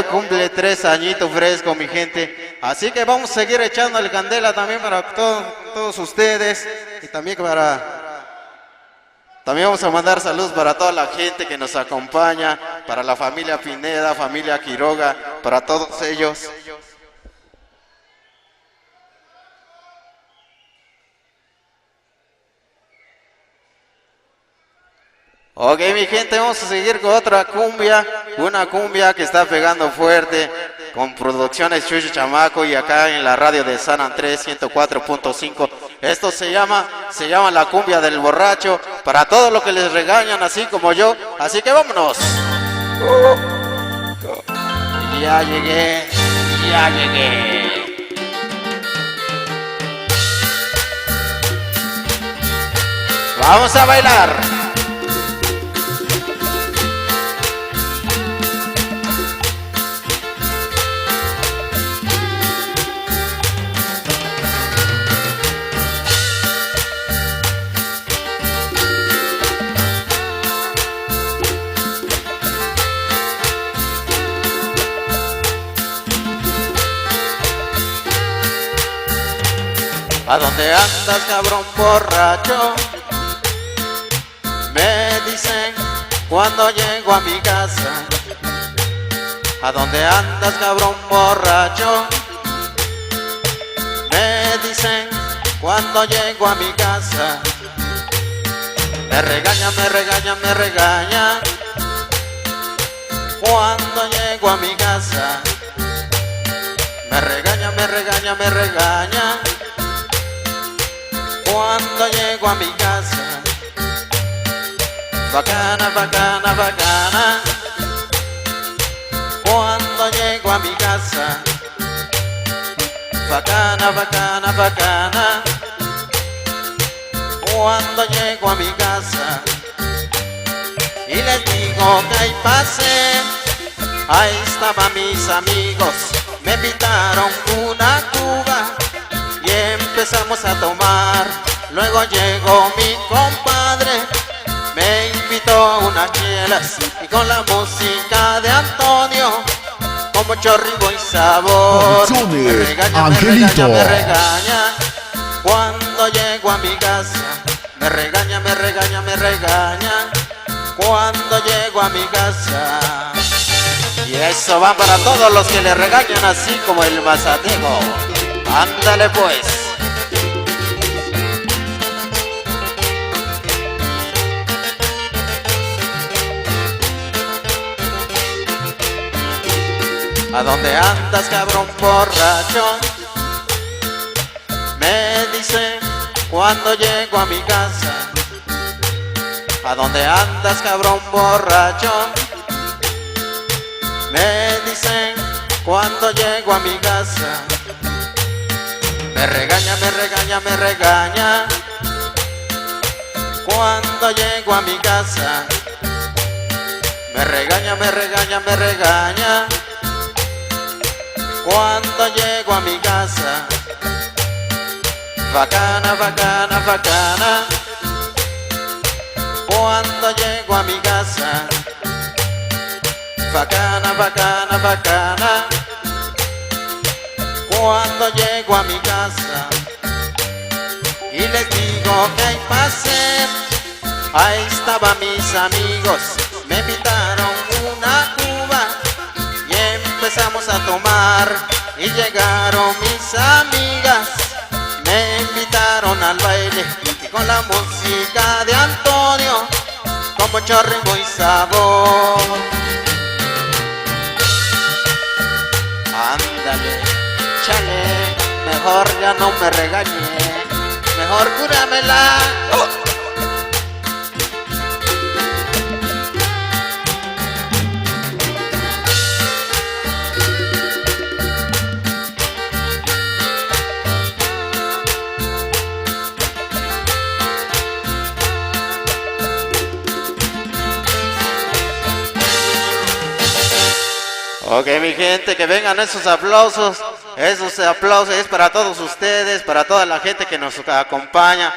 hoy cumple 3 añitos fresco, mi gente. Así que vamos a seguir echándole candela también para todos ustedes. Y también también vamos a mandar saludos para toda la gente que nos acompaña, para la familia Pineda, familia Quiroga, para todos ellos. Ok, mi gente, vamos a seguir con otra cumbia, una cumbia que está pegando fuerte, con producciones Chucho Chamaco y acá en la radio de San Andrés 104.5. Esto se llama la cumbia del borracho, para todos los que les regañan así como yo, así que vámonos. Ya llegué, ya llegué. Vamos a bailar. ¿A dónde andas, cabrón borracho? Me dicen cuando llego a mi casa. ¿A dónde andas, cabrón borracho? Me dicen cuando llego a mi casa. Me regaña, me regaña, me regaña cuando llego a mi casa. Me regaña, me regaña, me regaña cuando llego a mi casa. Bacana, bacana, bacana cuando llego a mi casa. Bacana, bacana, bacana cuando llego a mi casa. Y les digo que ahí pasé, ahí estaban mis amigos. Me invitaron una cuba y empezamos a tomar. Luego llegó mi compadre, me invitó unas chelas y con la música de Antonio, con mucho ritmo y sabor. Me regaña, me regaña, me regaña cuando llego a mi casa. Me regaña, me regaña, me regaña cuando llego a mi casa. Y eso va para todos los que le regañan así como el Mazatego. Ándale pues. ¿A dónde andas, cabrón borracho? Me dicen cuando llego a mi casa. ¿A dónde andas, cabrón borracho? Me dicen cuando llego a mi casa. Me regaña, me regaña, me regaña cuando llego a mi casa. Me regaña, me regaña, me regaña cuando llego a mi casa. Bacana, bacana, bacana cuando llego a mi casa. Bacana, bacana, bacana cuando llego a mi casa. Y les digo que ahí pasé, ahí estaban mis amigos. Me invitaron una cuba y empezamos a tomar. Y llegaron mis amigas, me invitaron al baile y con la música de Antonio, con mucho ritmo y sabor. Ándale, chale, mejor ya no me regañe, mejor cúramela. Ok, mi gente, que vengan esos aplausos es para todos ustedes, para toda la gente que nos acompaña.